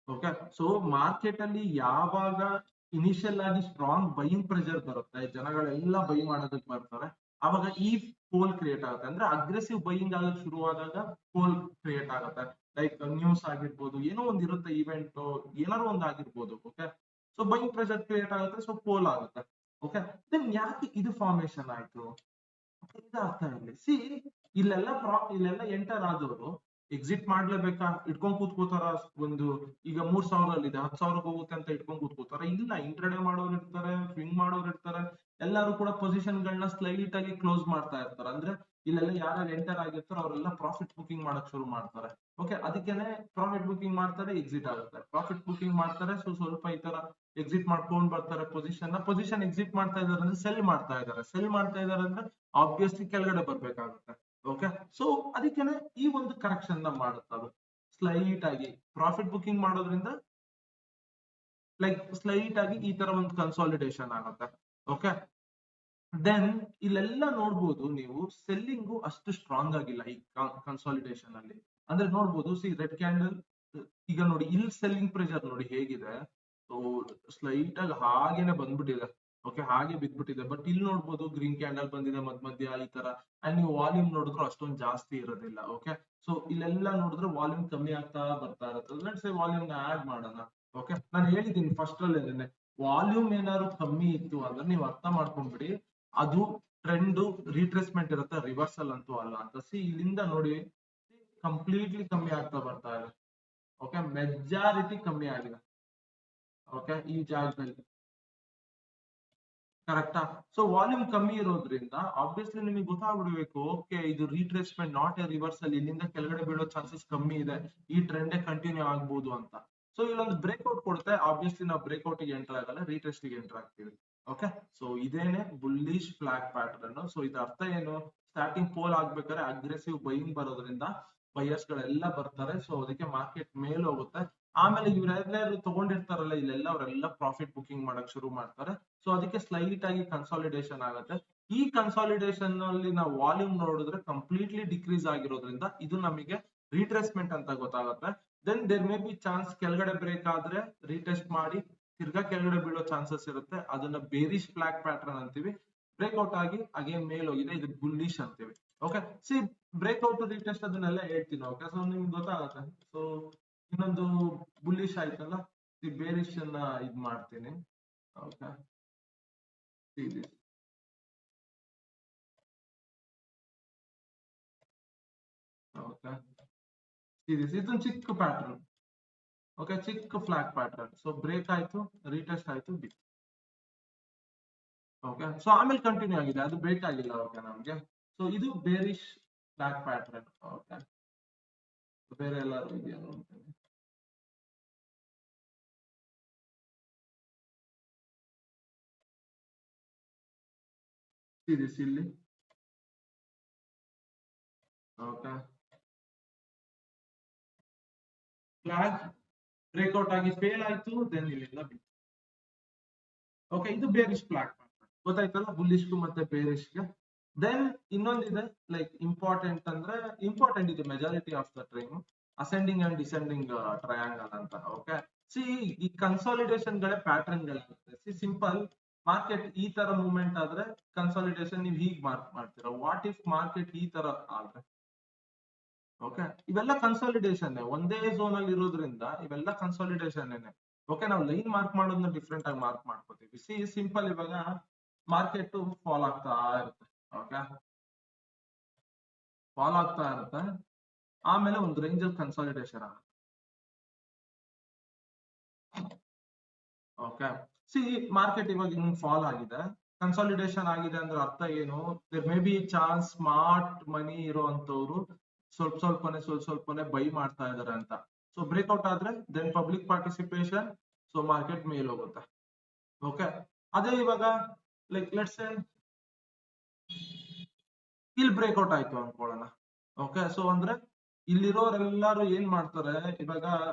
ಓಕೆ, ಸೊ ಮಾರ್ಕೆಟ್ ಅಲ್ಲಿ ಯಾವಾಗ ಇನಿಷಿಯಲ್ ಆಗಿ ಸ್ಟ್ರಾಂಗ್ ಬೈಯಿಂಗ್ ಪ್ರೆಷರ್ ಬರುತ್ತೆ, ಜನಗಳೆಲ್ಲ ಬೈ ಮಾಡೋದಕ್ಕೆ ಬರ್ತಾರೆ, ಅವಾಗ ಈ ಪೋಲ್ ಕ್ರಿಯೇಟ್ ಆಗುತ್ತೆ. ಅಂದ್ರೆ ಅಗ್ರೆಸಿವ್ ಬೈಯಿಂಗ್ ಆಗಕ್ಕೆ ಶುರುವಾದಾಗ ಪೋಲ್ ಕ್ರಿಯೇಟ್ ಆಗುತ್ತೆ. ಲೈಕ್ ನ್ಯೂಸ್ ಆಗಿರ್ಬೋದು, ಏನೋ ಒಂದ್ ಇರುತ್ತೆ, ಇವೆಂಟ್ ಏನಾದ್ರು ಒಂದ್ ಆಗಿರ್ಬೋದು. Okay, so buying pressure create ಆಗುತ್ತೆ, ಸೊ ಪೋಲ್ ಆಗುತ್ತೆ. ಓಕೆ, ದೆನ್ ಯಾಕೆ ಇದು ಫಾರ್ಮೇಶನ್ ಆಯ್ತು, ಇದು ಅರ್ಥ ಇರಲಿ. ಸಿ ಇಲ್ಲೆಲ್ಲ ಎಂಟರ್ ಆದವರು ಎಕ್ಸಿಟ್ ಮಾಡ್ಲೇಬೇಕಾ, ಇಟ್ಕೊಂಡ್ ಕೂತ್ಕೋತಾರ. ಒಂದು ಈಗ 3,000 ಅಲ್ಲಿ ಇದೆ, 10,000 ಹೋಗುತ್ತೆ ಅಂತ ಇಟ್ಕೊಂಡ್ ಕೂತ್ಕೋತಾರ, ಇಲ್ಲ. ಇಂಟ್ರಾಡೇ ಮಾಡೋರು ಇರ್ತಾರೆ, ಸ್ವಿಂಗ್ ಮಾಡೋರು ಇರ್ತಾರೆ, ಎಲ್ಲರೂ ಕೂಡ ಪೊಸಿಷನ್ ಗಳನ್ನ ಸ್ಲೈಟ್ ಆಗಿ ಕ್ಲೋಸ್ ಮಾಡ್ತಾ ಇರ್ತಾರೆ. ಅಂದ್ರೆ ಇಲ್ಲೆಲ್ಲ ಯಾರು ಎಂಟರ್ ಆಗಿರ್ತಾರೋ ಅವರೆಲ್ಲ ಪ್ರಾಫಿಟ್ ಬುಕಿಂಗ್ ಮಾಡಕ್ ಶುರು ಮಾಡ್ತಾರೆ. ಓಕೆ, ಅದಕ್ಕೇನೆ ಪ್ರಾಫಿಟ್ ಬುಕಿಂಗ್ ಮಾಡ್ತಾರೆ, ಎಕ್ಸಿಟ್ ಆಗುತ್ತೆ, ಪ್ರಾಫಿಟ್ ಬುಕಿಂಗ್ ಮಾಡ್ತಾರೆ. ಸೊ ಸ್ವಲ್ಪ ಈ ತರ ಎಕ್ಸಿಟ್ ಮಾಡ್ಕೊಂಡ್ ಬರ್ತಾರೆ, ಪೊಸಿಷನ್ ಎಕ್ಸಿಟ್ ಮಾಡ್ತಾ ಇದಾರೆ ಅಂದ್ರೆ ಸೆಲ್ ಮಾಡ್ತಾ ಇದಾರೆ ಅಂದ್ರೆ ಆಬ್ವಿಯಸ್ಲಿ ಕೆಳಗಡೆ ಬರ್ಬೇಕಾಗುತ್ತೆ. ಓಕೆ, ಸೊ ಅದಕ್ಕೇನೆ ಈ ಒಂದು ಕರೆಕ್ಷನ್ ನ ಮಾಡುತ್ತೆ ಅದು ಸ್ಲೈಟ್ ಆಗಿ. ಪ್ರಾಫಿಟ್ ಬುಕಿಂಗ್ ಮಾಡೋದ್ರಿಂದ ಲೈಕ್ ಸ್ಲೈಟ್ ಆಗಿ ಈ ತರ ಒಂದು ಕನ್ಸಾಲಿಡೇಷನ್ ಆಗುತ್ತೆ. ಓಕೆ, ದೆನ್ ಇಲ್ಲೆಲ್ಲ ನೋಡ್ಬೋದು ನೀವು ಸೆಲ್ಲಿಂಗ್ ಅಷ್ಟು ಸ್ಟ್ರಾಂಗ್ ಆಗಿಲ್ಲ ಈ ಕನ್ಸಾಲಿಡೇಷನ್ ಅಲ್ಲಿ. ಅಂದ್ರೆ ನೋಡ್ಬೋದು ಸಿ ರೆಡ್ ಕ್ಯಾಂಡಲ್, ಈಗ ನೋಡಿ ಇಲ್ಲಿ ಸೆಲ್ಲಿಂಗ್ ಪ್ರೆಷರ್ ನೋಡಿ ಹೇಗಿದೆ. ಸೊ ಸ್ಲೈಟ್ ಆಗಿ ಹಾಗೇನೆ ಬಂದ್ಬಿಟ್ಟಿದೆ. ಓಕೆ, ಹಾಗೆ ಬಿದ್ದ್ಬಿಟ್ಟಿದೆ. ಬಟ್ ಇಲ್ಲಿ ನೋಡ್ಬೋದು ಗ್ರೀನ್ ಕ್ಯಾಂಡಲ್ ಬಂದಿದೆ ಮಧ್ಯ ಈ ತರ. ಅಂಡ್ ನೀವು ವಾಲ್ಯೂಮ್ ನೋಡಿದ್ರು ಅಷ್ಟೊಂದು ಜಾಸ್ತಿ ಇರೋದಿಲ್ಲ. ಓಕೆ, ಸೊ ಇಲ್ಲೆಲ್ಲ ನೋಡಿದ್ರೆ ವಾಲ್ಯೂಮ್ ಕಮ್ಮಿ ಆಗ್ತಾ ಬರ್ತಾ ಇರುತ್ತೆ. ಲೆಟ್ಸ್ ಸೇ ವಾಲ್ಯೂಮ್ ನ ಆಡ್ ಮಾಡೋಣ. ಓಕೆ, ನಾನು ಹೇಳಿದ್ದೀನಿ ಫಸ್ಟ್ ಅಲ್ಲೇನೆ, ವಾಲ್ಯೂಮ್ ಏನಾದ್ರು ಕಮ್ಮಿ ಇತ್ತು ಅಂದ್ರೆ ನೀವು ಅರ್ಥ ಮಾಡ್ಕೊಂಡ್ಬಿಡಿ ಅದು ಟ್ರೆಂಡ್ ರಿಟ್ರೇಸ್ಮೆಂಟ್ ಇರುತ್ತೆ, ರಿವರ್ಸಲ್ ಅಂತೂ ಅಲ್ಲ ಅಂತ. ಸಿ ಇಲ್ಲಿಂದ ನೋಡಿ ಕಂಪ್ಲೀಟ್ಲಿ ಕಮ್ಮಿ ಆಗ್ತಾ ಬರ್ತಾ ಇದೆ. ಓಕೆ, ಮೆಜಾರಿಟಿ ಕಮ್ಮಿ ಆಗಿದೆ. ಓಕೆ, ಈ ಜಾಗದಲ್ಲಿ ಕರೆಕ್ಟಾ. ಸೊ ವಾಲ್ಯೂಮ್ ಕಮ್ಮಿ ಇರೋದ್ರಿಂದ ಆಬ್ವಿಯಸ್ಲಿ ನಿಮಗೆ ಗೊತ್ತಾಗ್ಬಿಡ್ಬೇಕು, ಓಕೆ ಇದು ರಿಟ್ರೇಸ್ಮೆಂಟ್ ನಾಟ್ ಎ ರಿವರ್ಸಲ್, ಇಲ್ಲಿಂದ ಕೆಳಗಡೆ ಬೀಳೋ ಚಾನ್ಸಸ್ ಕಮ್ಮಿ ಇದೆ, ಈ ಟ್ರೆಂಡ್ ಕಂಟಿನ್ಯೂ ಆಗ್ಬೋದು ಅಂತ. ಸೊ ಇಲ್ಲೊಂದು ಬ್ರೇಕ್ಔಟ್ ಕೊಡುತ್ತೆ, ಆಬ್ವಿಯಸ್ಲಿ ನಾವು ಬ್ರೇಕ್ಔಟ್ ಗೆ ಎಂಟರ್ ಆಗಲ್ಲ, ರಿಟ್ರೇಸ್ಟ್ ಗೆ ಎಂಟರ್ ಆಗ್ತೀವಿ. ಓಕೆ, ಸೊ ಇದೇನೆ ಬುಲ್ಲಿಶ್ ಫ್ಲಾಗ್ ಪ್ಯಾಟರ್ನ್. ಸೊ ಇದು ಅರ್ಥ ಏನು, ಸ್ಟಾರ್ಟಿಂಗ್ ಪೋಲ್ ಆಗ್ಬೇಕಾದ್ರೆ ಅಗ್ರೆಸಿವ್ ಬೈಯಿಂಗ್ ಬರೋದ್ರಿಂದ ಬೈಯರ್ಸ್ ಗಳೆಲ್ಲ ಬರ್ತಾರೆ. ಸೊ ಅದಕ್ಕೆ ಮಾರ್ಕೆಟ್ ಮೇಲೆ ಹೋಗುತ್ತೆ. ಆಮೇಲೆ ಇವರೆಲ್ಲರೂ ತಗೊಂಡಿರ್ತಾರಲ್ಲ ಇಲ್ಲೆಲ್ಲ, ಅವರೆಲ್ಲ ಪ್ರಾಫಿಟ್ ಬುಕಿಂಗ್ ಮಾಡಕ್ ಶುರು ಮಾಡ್ತಾರೆ. ಸೊ ಅದಕ್ಕೆ ಸ್ಲೈಟ್ ಆಗಿ ಕನ್ಸಾಲಿಡೇಷನ್ ಆಗುತ್ತೆ. ಈ ಕನ್ಸಾಲಿಡೇಷನ್ ಅಲ್ಲಿ ನಾವು ವಾಲ್ಯೂಮ್ ನೋಡಿದ್ರೆ ಕಂಪ್ಲೀಟ್ಲಿ ಡಿಕ್ರೀಸ್ ಆಗಿರೋದ್ರಿಂದ ಇದು ನಮಗೆ ರಿಟ್ರೇಸ್ಮೆಂಟ್ ಅಂತ ಗೊತ್ತಾಗುತ್ತೆ. Then there may be chance ಕೆಳಗಡೆ ಬ್ರೇಕ್ ಆದ್ರೆ ರೀಟೆಸ್ಟ್ ಮಾಡಿ ತಿರ್ಗಾ ಕೆಳಗಡೆ ಬೀಳೋ ಚಾನ್ಸಸ್ ಇರುತ್ತೆ. ಅದನ್ನ ಬೇರಿಶ್ ಫ್ಲಾಗ್ ಪ್ಯಾಟರ್ನ್ ಅಂತೀವಿ. ಬ್ರೇಕ್ಔಟ್ ಆಗಿ ಅಗೇನ್ ಮೇಲ್ ಹೋಗಿದೆ, ಇದು ಬುಲ್ಲಿಶ್ ಅಂತೀವಿ. ಓಕೆ, ಸಿ ಬ್ರೇಕ್ಔಟ್ ರೀಟೆಸ್ಟ್ ಅದನ್ನೆಲ್ಲ ಹೇಳ್ತೀನಿ. ಓಕೆ, ಸೊ ನಿಮ್ಗೆ ಗೊತ್ತಾಗುತ್ತೆ. ಸೊ ಇನ್ನೊಂದು ಬುಲ್ಲಿಶ್ ಆಯ್ತಲ್ಲ, ಈ ಬೇರಿಶ್ ಅನ್ನ ಇದ್ ಮಾಡ್ತೀನಿ. ಓಕೆ, ಓಕೆ, ಇದೊಂದು ಚಿಕ್ಕ ಪ್ಯಾಟರ್ನ್. ಓಕೆ, ಚಿಕ್ಕ ಫ್ಲಾಗ್ ಪ್ಯಾಟರ್ನ್. ಸೊ ಬ್ರೇಕ್ ಆಯ್ತು, ರೀಟೆಸ್ಟ್ ಆಯ್ತು, ಬಿತ್ತು. ಓಕೆ, ಸೊ ಆಮೇಲೆ ಕಂಟಿನ್ಯೂ ಆಗಿದೆ, ಅದು ಬೇಕಾಗಿಲ್ಲ. ಓಕೆ ನಮ್ಗೆ. ಸೊ ಇದು ಬೇರಿಶ್ ಫ್ಲಾಗ್ ಪ್ಯಾಟರ್ನ್. ಓಕೆ, ಬೇರೆ ಎಲ್ಲಾರು ಇದೆಯಾ ನೋಡ್ತೀನಿ. ಇಲ್ಲಿ ಓಕೆ, ಫ್ಲಾಗ್ ಬ್ರೇಕ್ಔಟ್ ಆಗಿ ಫೇಲ್ ಆಯ್ತು, ದೆನ್ ಇಲ್ಲಿಂದ ಬಿತ್ತು. ಓಕೆ, ಇದು ಬೇರಿಶ್ ಫ್ಲಾಗ್ ಪ್ಯಾಟರ್ನ್ ಗೊತ್ತಾಯ್ತಲ್ಲ, ಬುಲ್ಲಿಶ್ಗೂ ಮತ್ತೆ ಬೇರಿಶ್ಗೆ. ದೆನ್ ಇನ್ನೊಂದಿದೆ ಲೈಕ್ ಇಂಪಾರ್ಟೆಂಟ್ ಅಂದ್ರೆ, ಇಂಪಾರ್ಟೆಂಟ್ ಇದೆ majority of the train, ascending and descending triangle ಅಂತ. ಓಕೆ, ಸಿ ಈ ಕನ್ಸಾಲಿಡೇಷನ್ ಗಳೇ ಪ್ಯಾಟರ್ನ್ ಗಳಿರುತ್ತೆ. ಸಿ ಸಿಂಪಲ್, ಮಾರ್ಕೆಟ್ ಈ ತರ ಮೂವ್ಮೆಂಟ್ ಆದ್ರೆ ಕನ್ಸಾಲಿಡೇಷನ್ ನೀವು ಹೀಗ್ ಮಾರ್ಕ್ ಮಾಡ್ತೀರಾ. ವಾಟ್ ಇಫ್ ಮಾರ್ಕೆಟ್ ಈ ತರ ಆದ್ರೆ? ಓಕೆ, ಇವೆಲ್ಲ ಕನ್ಸಾಲಿಡೇಷನ್ ಒಂದೇ ಝೋನ್ ಅಲ್ಲಿ ಇರೋದ್ರಿಂದ ಇವೆಲ್ಲ ಕನ್ಸಾಲಿಡೇಷನ್. ಓಕೆ, ನಾವು ಲೈನ್ ಮಾರ್ಕ್ ಮಾಡೋದನ್ನ ಡಿಫ್ರೆಂಟ್ ಆಗಿ ಮಾರ್ಕ್ ಮಾಡ್ಕೋತೀವಿ. ಸಿ ಸಿಂಪಲ್, ಇವಾಗ ಮಾರ್ಕೆಟ್ ಫಾಲ್ ಆಗ್ತಾ ಇರುತ್ತೆ. ಓಕೆ, ಫಾಲ್ ಆಗ್ತಾ ಇರುತ್ತೆ, ಆಮೇಲೆ ಒಂದು ರೇಂಜ್ ಅಲ್ಲಿ ಕನ್ಸಾಲಿಡೇಷನ್ ಆಗುತ್ತೆ. ಓಕೆ, ಸಿ ಮಾರ್ಕೆಟ್ ಇವಾಗ ಹಿಂಗ್ ಫಾಲ್ ಆಗಿದೆ, ಕನ್ಸಾಲಿಡೇಷನ್ ಆಗಿದೆ ಅಂದ್ರೆ ಅರ್ಥ ಏನು, there may be chance smart money ಇರೋಂತವ್ರು ಸ್ವಲ್ಪನೇ ಬೈ ಮಾಡ್ತಾ ಇದಾರೆ ಅಂತ. ಸೊ ಬ್ರೇಕ್ಔಟ್ ಆದ್ರೆ then public participation, so market ಮೇಲ್ ಹೋಗುತ್ತೆ. ಓಕೆ, ಅದೇ ಇವಾಗ ಲೈಕ್ ಲೆಟ್ಸ್ ಸೇ ಇಲ್ಲಿ ಬ್ರೇಕ್ಔಟ್ ಆಯ್ತು ಅನ್ಕೊಳ್ಳೋಣ. ಓಕೆ, ಸೊ ಅಂದ್ರೆ ಇಲ್ಲಿರೋರೆಲ್ಲರೂ ಏನ್ ಮಾಡ್ತಾರೆ, ಇವಾಗ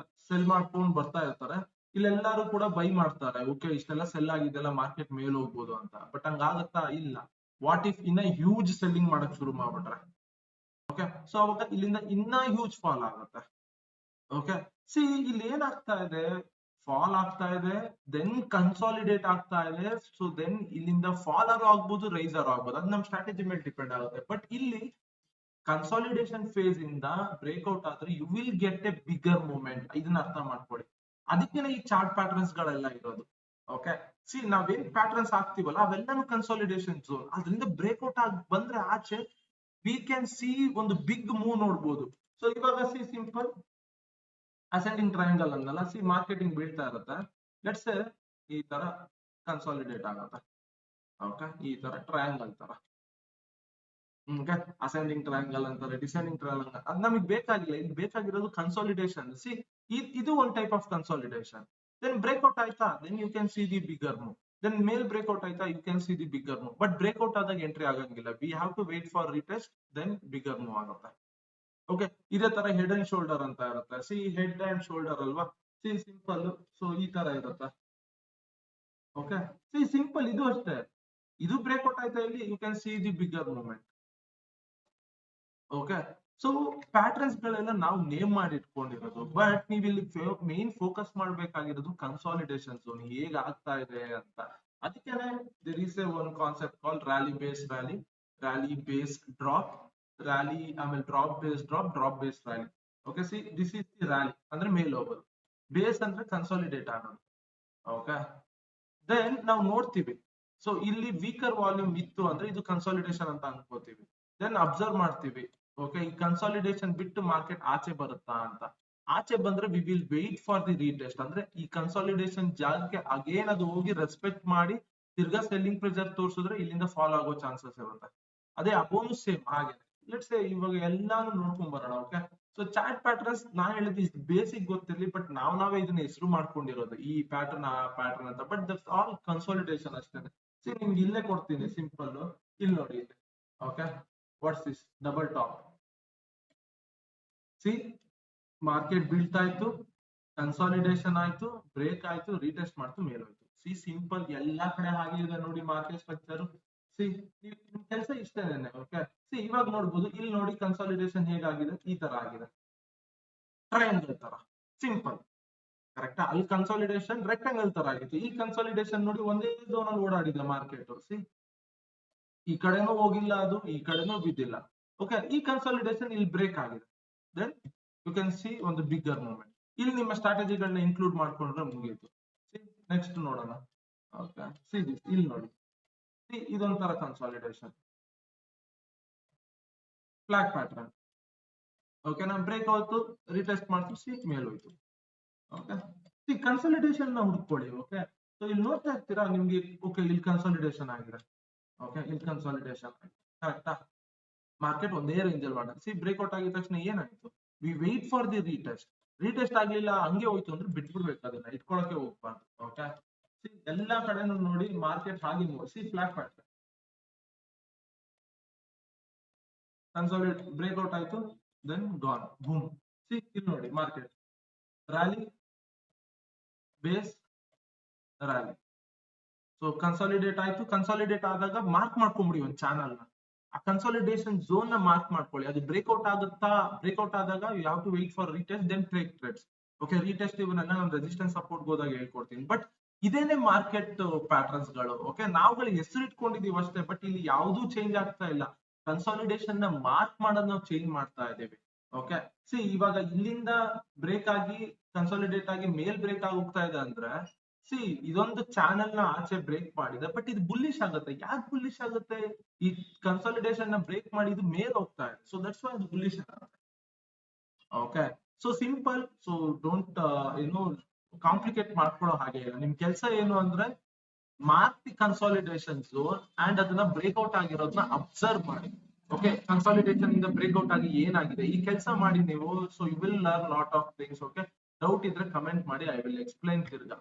ಸೆಲ್ ಮಾಡ್ಕೊಂಡು ಬರ್ತಾ ಇರ್ತಾರೆ, ಇಲ್ಲೆಲ್ಲರೂ ಕೂಡ ಬೈ ಮಾಡ್ತಾರೆ. ಓಕೆ, ಇಷ್ಟೆಲ್ಲ ಸೆಲ್ ಆಗಿದೆಲ್ಲ, ಮಾರ್ಕೆಟ್ ಮೇಲ್ ಹೋಗ್ಬೋದು ಅಂತ. ಬಟ್ ಹಂಗಾಗತ್ತಾ? ಇಲ್ಲ. ವಾಟ್ ಇಫ್ ಇನ್ನ ಹ್ಯೂಜ್ ಸೆಲ್ಲಿಂಗ್ ಮಾಡಕ್ ಶುರು ಮಾಡ್ಬಿಟ್ರೆ? ಓಕೆ, ಸೊ ಅವಾಗ ಇಲ್ಲಿಂದ ಇನ್ನ ಹ್ಯೂಜ್ ಫಾಲ್ ಆಗುತ್ತೆ. ಓಕೆ, ಸಿ ಇಲ್ಲಿ ಏನಾಗ್ತಾ ಇದೆ, ಫಾಲ್ ಆಗ್ತಾ ಇದೆ, ದೆನ್ ಕನ್ಸಾಲಿಡೇಟ್ ಆಗ್ತಾ ಇದೆ. ಸೊ ದೆನ್ ಇಲ್ಲಿಂದ ಫಾಲ್ ಆರು ಆಗ್ಬೋದು, ರೈಸ್ ಆರು ಆಗ್ಬೋದು, ಅದು ನಮ್ ಸ್ಟ್ರಾಟಜಿ ಮೇಲೆ ಡಿಪೆಂಡ್ ಆಗುತ್ತೆ. ಬಟ್ ಇಲ್ಲಿ ಕನ್ಸಾಲಿಡೇಷನ್ ಫೇಸ್ ಇಂದ ಬ್ರೇಕ್ಔಟ್ ಆದ್ರೆ you will get a bigger movement, ಇದನ್ನ ಅರ್ಥ ಮಾಡ್ಕೊಳ್ಳಿ. ಅದಕ್ಕೆ ಈ ಚಾರ್ಟ್ ಪ್ಯಾಟರ್ನ್ಸ್ ಗಳೆಲ್ಲ ಇರೋದು. ಓಕೆ, ಸಿ ನಾವೇನ್ ಪ್ಯಾಟರ್ನ್ಸ್ ಆಗ್ತೀವಲ್ಲ ಅವೆಲ್ಲನೂ ಕನ್ಸಾಲಿಡೇಷನ್ ಝೋನ್. ಅದರಿಂದ ಬ್ರೇಕ್ಔಟ್ ಆಗಿ ಬಂದ್ರೆ ಆಚೆ ವಿ ಕ್ಯಾನ್ ಸಿ ಒಂದು ಬಿಗ್ ಮೂವ್ ನೋಡ್ಬೋದು. ಸೊ ಇವಾಗ ಸಿ ಸಿಂಪಲ್ ಅಸೆಂಡಿಂಗ್ ಟ್ರಯಾಂಗಲ್ ಅನ್ನಲ್ಲ, ಸಿ ಮಾರ್ಕೆಟಿಂಗ್ ಬೀಳ್ತಾ ಇರುತ್ತೆ. ಲೆಟ್ಸ್ ಈ ತರ ಕನ್ಸಾಲಿಡೇಟ್ ಆಗುತ್ತೆ. ಓಕೆ, ಈ ತರ ಟ್ರಯಾಂಗಲ್ ತರ. ಓಕೆ, ಅಸೆಂಡಿಂಗ್ ಟ್ರಯಾಂಗಲ್ ಅಂತಾರೆ, ಡಿಸೆಂಡಿಂಗ್ ಟ್ರಯಾಂಗಲ್. ಅದು ನಮಗೆ ಬೇಕಾಗಿಲ್ಲ, ಇಲ್ಲಿ ಬೇಕಾಗಿರೋದು ಕನ್ಸಾಲಿಡೇಷನ್. ಸಿ ಇದು one type of consolidation. Then breakout ಆಯ್ತಾ, then you can see the bigger move. Then ಮೇಲ್ ಬ್ರೇಕ್ಔಟ್ ಆಯ್ತಾ, you can see the bigger move. But breakout ಆದಾಗ ಎಂಟ್ರಿ ಆಗಂಗಿಲ್ಲ, we have to wait for retest, then bigger move ಆಗುತ್ತೆ. Okay, ಇದೇ ತರ head and shoulder ಅಂತ ಇರುತ್ತೆ. See head and shoulder ಅಲ್ವಾ, ಸಿ ಸಿಂಪಲ್. ಸೊ ಈ ತರ ಇರುತ್ತೆ. ಓಕೆ, ಸಿ ಸಿಂಪಲ್ ಇದು ಅಷ್ಟೇ. ಇದು ಬ್ರೇಕ್ಔಟ್ ಆಯ್ತಾ ಇಲ್ಲಿ you can see the bigger movement. Okay, so patterns ಗಳೆಲ್ಲ ನಾವು ನೇಮ್ ಮಾಡಿ ಇಟ್ಕೊಂಡಿರೋದು, ಬಟ್ ನೀವು ಇಲ್ಲಿ ಮೇನ್ ಫೋಕಸ್ ಮಾಡ್ಬೇಕಾಗಿರೋದು ಕನ್ಸಾಲಿಡೇಷನ್ ಝೋನ್ ಹೇಗ್ ಆಗ್ತಾ ಇದೆ ಅಂತ. ಅದಕ್ಕೆ there is a one concept call rally base rally, rally base drop, rally ಆಮೇಲೆ drop base drop, drop base rally. Okay, see this is the rally ಅಂದ್ರೆ ಮೇಲ್ ಹೋಗೋದು, ಬೇಸ್ ಅಂದ್ರೆ ಕನ್ಸಾಲಿಡೇಟ್ ಆಗೋದು. ಓಕೆ, ದೆನ್ ನಾವು ನೋಡ್ತೀವಿ, ಸೊ ಇಲ್ಲಿ ವೀಕರ್ ವಾಲ್ಯೂಮ್ ಇತ್ತು ಅಂದ್ರೆ ಇದು ಕನ್ಸಾಲಿಡೇಷನ್ ಅಂತ ಅನ್ಕೋತೀವಿ. ದೆನ್ ಅಬ್ಸರ್ವ್ ಮಾಡ್ತೀವಿ, ಓಕೆ, ಈ ಕನ್ಸಾಲಿಡೇಷನ್ ಬಿಟ್ಟು ಮಾರ್ಕೆಟ್ ಆಚೆ ಬರುತ್ತಾ ಅಂತ. ಆಚೆ ಬಂದ್ರೆ we will wait for the retest, ಅಂದ್ರೆ ಈ ಕನ್ಸಾಲಿಡೇಷನ್ ಜಾಗಕ್ಕೆ ಅಗೇನ್ ಅದು ಹೋಗಿ ರೆಸ್ಪೆಕ್ಟ್ ಮಾಡಿ ತಿರ್ಗಾ ಸೆಲ್ಲಿಂಗ್ ಪ್ರೆಷರ್ ತೋರಿಸಿದ್ರೆ ಇಲ್ಲಿಂದ ಫಾಲ್ ಆಗೋ ಚಾನ್ಸಸ್ ಇರುತ್ತೆ. ಅದೇ ಅಬೋನು ಸೇಮ್ ಹಾಗೆ. ಲೆಟ್ಸ್ ಸೇ ಇವಾಗ ಎಲ್ಲಾನು ನೋಡ್ಕೊಂಡ್ ಬರೋಣ. ಓಕೆ, ಸೊ ಚಾರ್ಟ್ ಪ್ಯಾಟರ್ನ್ಸ್ ನಾನ್ ಹೇಳಿದ್ದು ಇಷ್ಟು ಬೇಸಿಕ್ ಗೊತ್ತಿರ್ಲಿ, ಬಟ್ ನಾವೇ ಇದನ್ನ ಹೆಸರು ಮಾಡ್ಕೊಂಡಿರೋದು ಈ ಪ್ಯಾಟರ್ನ್ ಆ ಪ್ಯಾಟರ್ನ್ ಅಂತ, ಬಟ್ ದಟ್ಸ್ ಆಲ್ ಕನ್ಸಾಲಿಡೇಷನ್ ಅಷ್ಟೇ. ಸಿ ನಿಮ್ಗೆ ಇಲ್ಲೇ ಕೊಡ್ತೀನಿ ಸಿಂಪಲ್, ಇಲ್ಲಿ ನೋಡಿ ಇಲ್ಲಿ. Okay, what's this double top. C market ಬೀಳ್ತಾ ಇತ್ತು, ಕನ್ಸಾಲಿಡೇಷನ್ ಆಯ್ತು, ಬ್ರೇಕ್ ಆಯ್ತು, ರೀಟೆಸ್ಟ್ ಮಾಡ್ತು, ಮೇಲೋಯ್ತು. ಸಿ ಸಿಂಪಲ್, ಎಲ್ಲಾ ಕಡೆ ಹಾಗೆ ಇದೆ ನೋಡಿ ಮಾರ್ಕೆಟ್ ಸ್ಟ್ರಕ್ಚರ್. ಸಿ ನಿಮ್ ಕೆಲಸ ಇಷ್ಟೇನೆ. ಓಕೆ, ಸಿ ಇವಾಗ ನೋಡ್ಬೋದು, ಇಲ್ಲಿ ನೋಡಿ ಕನ್ಸಾಲಿಡೇಷನ್ ಹೇಗಾಗಿದೆ, ಈ ತರ ಆಗಿದೆ, ಟ್ರಯಾಂಗಲ್ ತರ ಸಿಂಪಲ್. ಕರೆಕ್ಟಾ? ಅಲ್ಲಿ ಕನ್ಸಾಲಿಡೇಷನ್ ರೆಕ್ಟಾಂಗಲ್ ತರ ಆಗಿತ್ತು. ಈ ಕನ್ಸಾಲಿಡೇಷನ್ ನೋಡಿ ಒಂದೇ ಝೋನ್ ಅಲ್ಲಿ ಓಡಾಡಿದೆ ಮಾರ್ಕೆಟ್. ಸಿ ಈ ಕಡೆನೂ ಹೋಗಿಲ್ಲ, ಅದು ಈ ಕಡೆನೂ ಬಿದ್ದಿಲ್ಲ. ಓಕೆ, ಈ ಕನ್ಸಾಲಿಡೇಷನ್ ಇಲ್ಲಿ ಬ್ರೇಕ್ ಆಗಿದೆ. ದೆನ್ ಯು ಕ್ಯಾನ್ ಸಿ ಒಂದು ಬಿಗ್ಗರ್ ಮೂವ್ಮೆಂಟ್. ಇಲ್ಲಿ ನಿಮ್ಮ ಸ್ಟ್ರಾಟಜಿಗಳನ್ನ ಇನ್ಕ್ಲೂಡ್ ಮಾಡ್ಕೊಂಡ್ರೆ ಮುಗಿಯಿತು. ನೆಕ್ಸ್ಟ್ ನೋಡೋಣ. ಓಕೆ, ಸಿ ದಿಸ್, ಇಲ್ಲಿ ನೋಡಿ, ಸಿ ಇದೊಂಥರ ಕನ್ಸಾಲಿಡೇಷನ್ ಫ್ಲಾಗ್ ಪ್ಯಾಟರ್ನ್. ಓಕೆ, ನಾವು ಬ್ರೇಕ್ ಆಯ್ತು, ರಿಟೆಸ್ಟ್ ಮಾಡ್ತು, ಸಿ ಮೇಲೆ ಹೋಯ್ತು. ಓಕೆ, ಸಿ ಕನ್ಸಾಲಿಡೇಷನ್ ನ ಹುಡ್ಕೊಳ್ಳಿ. ಓಕೆ, ಸೊ ಇಲ್ಲಿ ನೋಡ್ತಾ ಇರ್ತೀರಾ ನಿಮ್ಗೆ. ಓಕೆ, ಇಲ್ಲಿ ಕನ್ಸಾಲಿಡೇಷನ್ ಆಗಿದೆ. ಓಕೆ, ಇಲ್ಲಿ ಕನ್ಸಾಲಿಡೇಷನ್ ಆಗಿದೆ, ಕರೆಕ್ಟಾ? ಮಾರ್ಕೆಟ್ ಒಂದೇ ರೇಂಜ್ ಅಲ್ಲಿ ಮಾಡೋದು. ಸಿ ಬ್ರೇಕ್ಔಟ್ ಆಗಿದ ತಕ್ಷಣ ಏನಾಯ್ತು, we wait for the retest. Retest ಆಗ್ಲಿಲ್ಲ, ಹಂಗೆ ಹೋಯ್ತು ಅಂದ್ರೆ ಬಿಟ್ಬಿಡ್ಬೇಕು, ಅದನ್ನ ಇಟ್ಕೊಳಕ್ಕೆ ಹೋಗ್ಬಾರ್ದು. ಓಕೆ, ಸಿ ಎಲ್ಲಾ ಕಡೆನೂ ನೋಡಿ ಮಾರ್ಕೆಟ್ ಹಾಗೆ C flag pattern consolidate breakout ಆಯ್ತು, ದೆನ್ ಗಾನ್ ಬೂಮ್. ಸಿ ಇಲ್ಲಿ ನೋಡಿ market rally base rally. So consolidate ಆಯ್ತು, ಕನ್ಸಾಲಿಡೇಟ್ ಆದಾಗ ಮಾರ್ಕ್ ಮಾಡ್ಕೊಂಬಿಡಿ ಒಂದು ಚಾನಲ್ ನ, ಆ ಕನ್ಸಾಲಿಡೇಷನ್ ಝೋನ್ ನ ಮಾರ್ಕ್ ಮಾಡ್ಕೊಳ್ಳಿ. ಅದು ಬ್ರೇಕ್ಔಟ್ ಆಗುತ್ತಾ, ಬ್ರೇಕ್ಔಟ್ ಆದಾಗ you have to wait for retest, then take trades. Okay, retest ಇವನ್ನೆಲ್ಲ ನಾನು ರೆಸಿಸ್ಟೆನ್ಸ್ ಸಪೋರ್ಟ್ ಹೋದಾಗ ಹೇಳ್ಕೊಡ್ತೀನಿ. ಬಟ್ ಇದೇನೆ ಮಾರ್ಕೆಟ್ ಪ್ಯಾಟರ್ನ್ಸ್ ಗಳು. ಓಕೆ, ನಾವುಗಳು ಹೆಸರು ಇಟ್ಕೊಂಡಿದೀವಿ ಅಷ್ಟೇ, ಬಟ್ ಇಲ್ಲಿ ಯಾವುದೂ ಚೇಂಜ್ ಆಗ್ತಾ ಇಲ್ಲ. ಕನ್ಸಾಲಿಡೇಷನ್ ನ ಮಾರ್ಕ್ ಮಾಡೋದು ನಾವು ಚೇಂಜ್ ಮಾಡ್ತಾ ಇದ್ದೇವೆ. ಓಕೆ, ಸಿ ಇವಾಗ ಇಲ್ಲಿಂದ ಬ್ರೇಕ್ ಆಗಿ ಕನ್ಸಾಲಿಡೇಟ್ ಆಗಿ ಮೇಲ್ ಬ್ರೇಕ್ ಆಗಿ ಹೋಗ್ತಾ ಇದೆ ಅಂದ್ರೆ, ಸಿ ಇದೊಂದು ಚಾನೆಲ್ ನ ಆಚೆ ಬ್ರೇಕ್ ಮಾಡಿದೆ, ಬಟ್ ಇದು ಬುಲ್ಲಿಶ್ ಆಗುತ್ತೆ. ಯಾಕೆ ಬುಲ್ಲಿಶ್ ಆಗುತ್ತೆ? ಈ ಕನ್ಸಾಲಿಡೇಷನ್ ನ ಬ್ರೇಕ್ ಮಾಡಿ ಇದು ಮೇಲ್ ಹೋಗ್ತಾ ಇದೆ, ಸೊ ದಟ್ಸ್ ವೈ ಇದು ಬುಲ್ಲಿಶ್ ಆಗುತ್ತೆ. Okay, so simple. So don't ಏನು ಕಾಂಪ್ಲಿಕೇಟ್ ಮಾಡ್ಕೊಳ್ಳೋ ಹಾಗೆ ಇಲ್ಲ. ನಿಮ್ ಕೆಲಸ ಏನು ಅಂದ್ರೆ mark the consolidation zone and ಅದನ್ನ ಬ್ರೇಕ್ಔಟ್ ಆಗಿರೋದನ್ನ ಅಬ್ಸರ್ವ್ ಮಾಡಿ. ಓಕೆ, ಕನ್ಸಾಲಿಡೇಷನ್ ಇಂದ ಬ್ರೇಕ್ಔಟ್ ಆಗಿ ಏನಾಗಿದೆ ಈ ಕೆಲಸ ಮಾಡಿ ನೀವು. So you will learn lot of things. Okay, doubt ಇದ್ರೆ ಕಮೆಂಟ್ ಮಾಡಿ, ಐ ವಿಲ್ ಎಕ್ಸ್ಪ್ಲೈನ್ ತಿರ್ಗಾ.